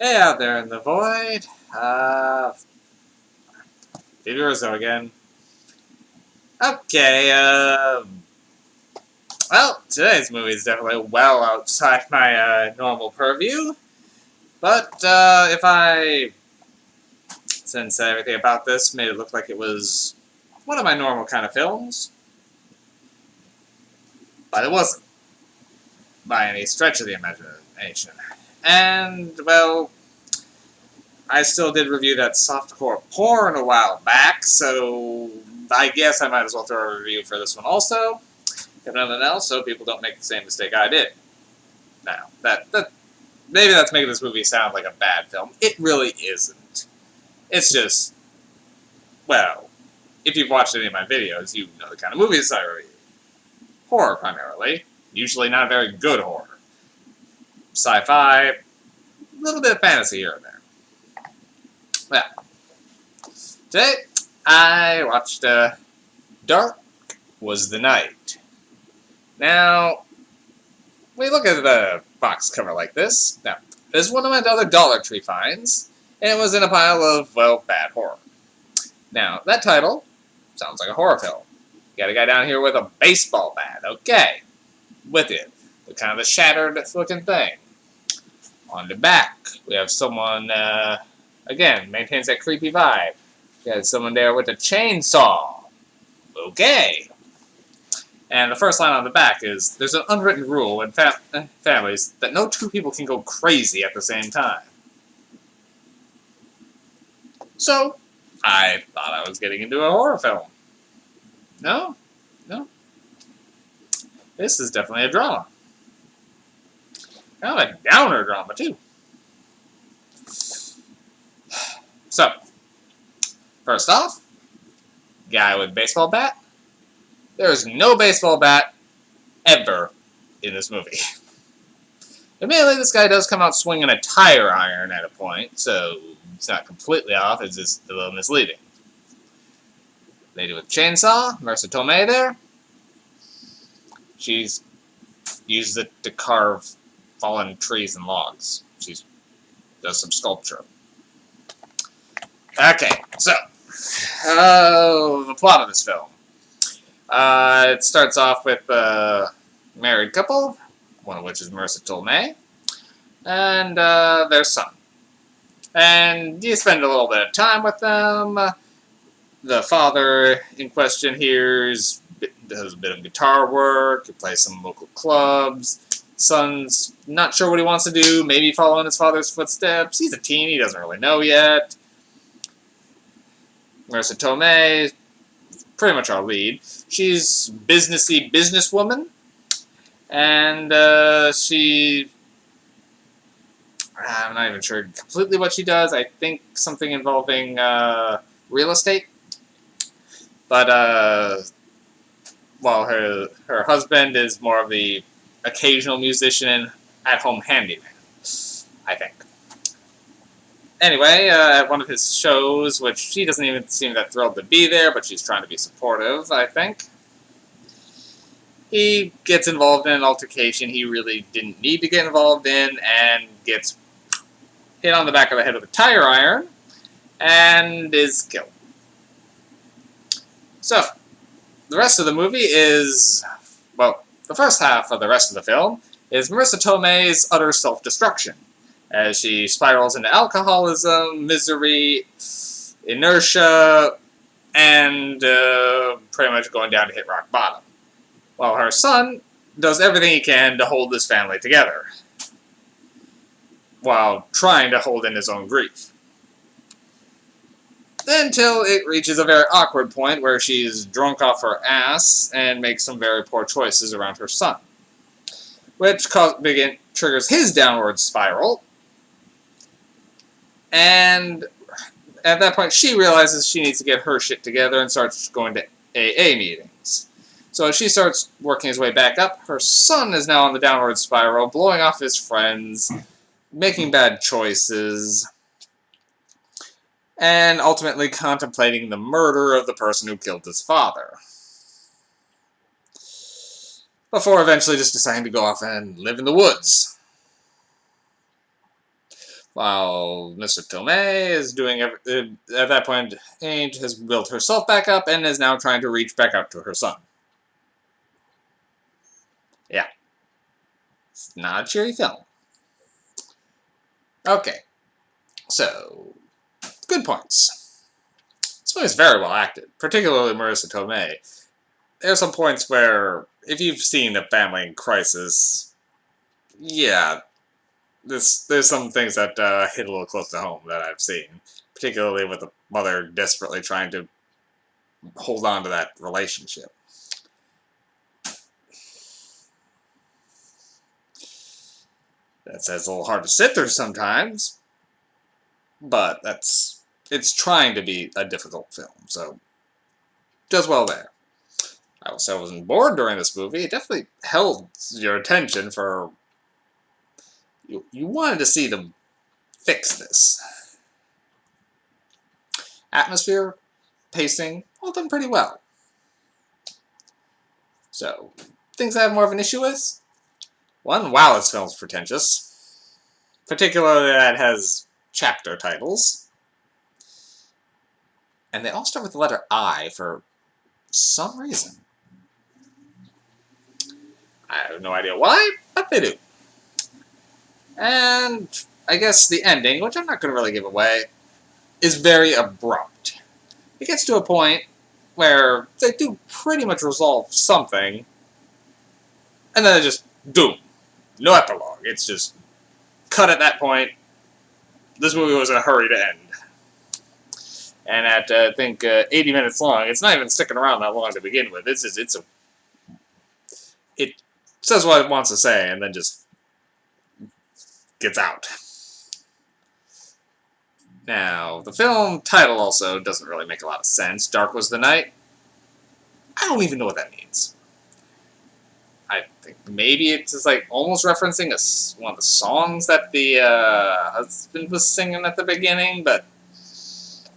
Hey out there in the void. Phoebe Rizzo again. Okay, well, today's movie is definitely well outside my normal purview. But if I, since everything about this made it look like it was one of my normal kind of films, but it wasn't by any stretch of the imagination. And, well, I still did review that softcore porn a while back, so I guess I might as well throw a review for this one also. If nothing else, so people don't make the same mistake I did. Now, that maybe that's making this movie sound like a bad film. It really isn't. It's just, well, if you've watched any of my videos, you know the kind of movies I review. Horror, primarily. Usually not very good horror. Sci-fi, a little bit of fantasy here and there. Well, today, I watched Dark Was the Night. Now, we look at the box cover like this. Now, this is one of my other Dollar Tree finds, and it was in a pile of, well, bad horror. Now, that title sounds like a horror film. You got a guy down here with a baseball bat, okay, with it. The kind of a shattered looking thing. On the back, we have someone, again, maintains that creepy vibe. You got someone there with a chainsaw. Okay. And the first line on the back is, there's an unwritten rule in families that no two people can go crazy at the same time. So, I thought I was getting into a horror film. No? No? This is definitely a drama. Kind of a downer drama, too. So, first off, guy with baseball bat. There is no baseball bat ever in this movie. Admittedly, this guy does come out swinging a tire iron at a point, so it's not completely off, it's just a little misleading. Lady with chainsaw, Marisa Tomei there. She's uses it to carve fallen trees and logs. She does some sculpture. Okay, so, the plot of this film. It starts off with a married couple, one of which is Marisa Tomei, and their son. And you spend a little bit of time with them. The father in question here does a bit of guitar work, he plays some local clubs. Son's not sure what he wants to do, maybe follow in his father's footsteps. He's a teen, he doesn't really know yet. Marisa Tomei, pretty much our lead. She's businessy businesswoman, and I'm not even sure completely what she does. I think something involving real estate. But while her husband is more of the occasional musician and at-home handyman, I think. Anyway, at one of his shows, which she doesn't even seem that thrilled to be there, but she's trying to be supportive, I think, he gets involved in an altercation he really didn't need to get involved in, and gets hit on the back of the head with a tire iron, and is killed. So, the rest of the movie is, well, the first half of the rest of the film is Marisa Tomei's utter self-destruction, as she spirals into alcoholism, misery, inertia, and pretty much going down to hit rock bottom. While her son does everything he can to hold this family together, while trying to hold in his own grief. Until it reaches a very awkward point where she's drunk off her ass and makes some very poor choices around her son, which triggers his downward spiral. And at that point, she realizes she needs to get her shit together and starts going to AA meetings. So as she starts working his way back up, her son is now on the downward spiral, blowing off his friends, making bad choices, and ultimately contemplating the murder of the person who killed his father. Before eventually just deciding to go off and live in the woods. while Mr. Tomei is doing at that point, Age has built herself back up and is now trying to reach back out to her son. Yeah. It's not a cheery film. Okay. So, good points. This movie is very well acted, particularly Marissa Tomei. There are some points where, if you've seen A Family in Crisis, yeah, there's some things that hit a little close to home that I've seen, particularly with the mother desperately trying to hold on to that relationship. That's a little hard to sit through sometimes, but it's trying to be a difficult film, so does well there. I will say I wasn't bored during this movie. It definitely held your attention for... You wanted to see them fix this. Atmosphere, pacing, all done pretty well. So, things I have more of an issue with? One, wow, this film's pretentious. Particularly that it has chapter titles. And they all start with the letter I for some reason. I have no idea why, but they do. And I guess the ending, which I'm not going to really give away, is very abrupt. It gets to a point where they do pretty much resolve something, and then they just, boom. No epilogue. It's just cut at that point. This movie was in a hurry to end. And at, I think, 80 minutes long, it's not even sticking around that long to begin with. It says what it wants to say, and then just gets out. Now, the film title also doesn't really make a lot of sense. Dark Was the Night. I don't even know what that means. I think maybe it's just like almost referencing one of the songs that the husband was singing at the beginning, but...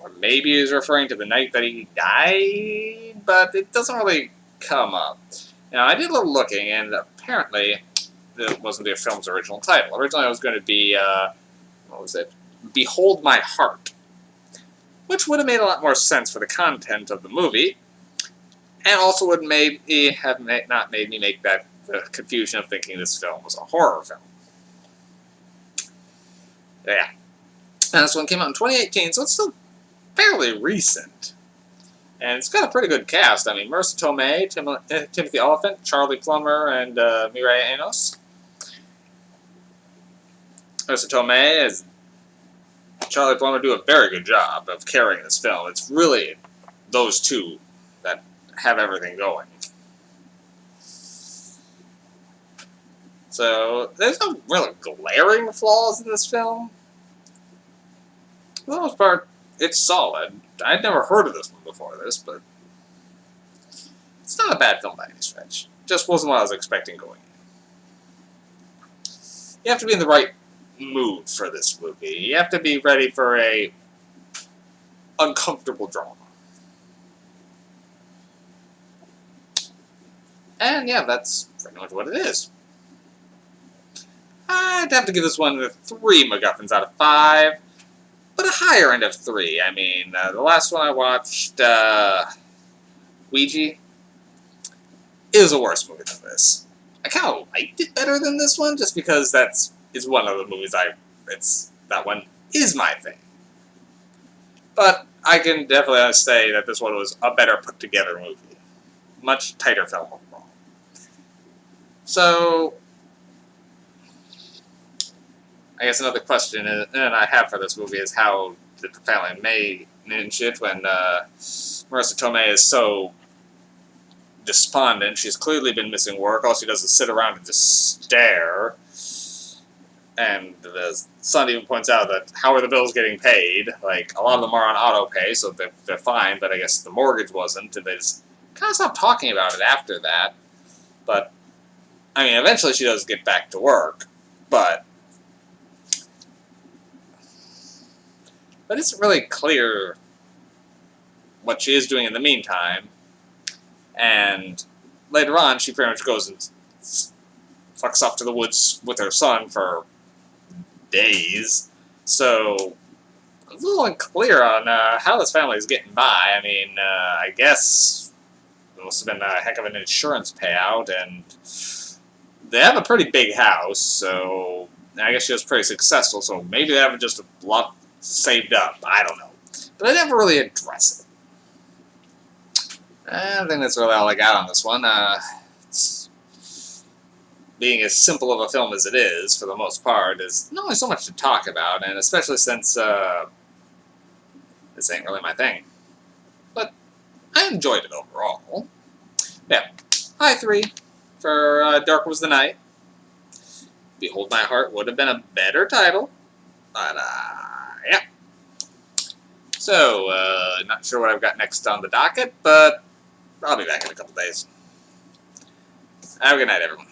Or maybe he's referring to the night that he died, but it doesn't really come up. Now, I did a little looking, and apparently it wasn't the film's original title. Originally it was going to be, what was it? Behold My Heart, which would have made a lot more sense for the content of the movie, and also would maybe have not made me make that confusion of thinking this film was a horror film. Yeah. And this one came out in 2018, so it's still fairly recent. And it's got a pretty good cast. I mean, Marissa Tomei, Timothy Olyphant, Charlie Plummer, and Mireille Enos. Marissa Tomei and Charlie Plummer do a very good job of carrying this film. It's really those two that have everything going. So, there's no really glaring flaws in this film. For the most part, it's solid. I'd never heard of this one before this, but it's not a bad film by any stretch. Just wasn't what I was expecting going in. You have to be in the right mood for this movie. You have to be ready for a uncomfortable drama. And yeah, that's pretty much what it is. I'd have to give this one 3 MacGuffins out of 5. But a higher end of 3. I mean, the last one I watched, Ouija, is a worse movie than this. I kind of liked it better than this one, just because is one of the movies that one is my thing. But I can definitely say that this one was a better put together movie. Much tighter film overall. So, I guess another question that I have for this movie is how did the family manage it when Marissa Tomei is so despondent. She's clearly been missing work. All she does is sit around and just stare. And the son even points out that how are the bills getting paid? Like, a lot of them are on auto pay, so they're fine, but I guess the mortgage wasn't, and they just kind of stopped talking about it after that. But, I mean, eventually she does get back to work, but it isn't really clear what she is doing in the meantime. And later on, she pretty much goes and fucks off to the woods with her son for days. So, I'm a little unclear on how this family is getting by. I mean, I guess it must have been a heck of an insurance payout, and they have a pretty big house, so I guess she was pretty successful, so maybe they have just a lot saved up. I don't know. But they never really address it. I think that's really all I got on this one. It's being as simple of a film as it is, for the most part, there's not really so much to talk about, and especially since this ain't really my thing. But I enjoyed it overall. Yeah, high 3 for Dark Was the Night. Behold My Heart would have been a better title, but yeah. So, not sure what I've got next on the docket, but I'll be back in a couple days. Have a good night, everyone.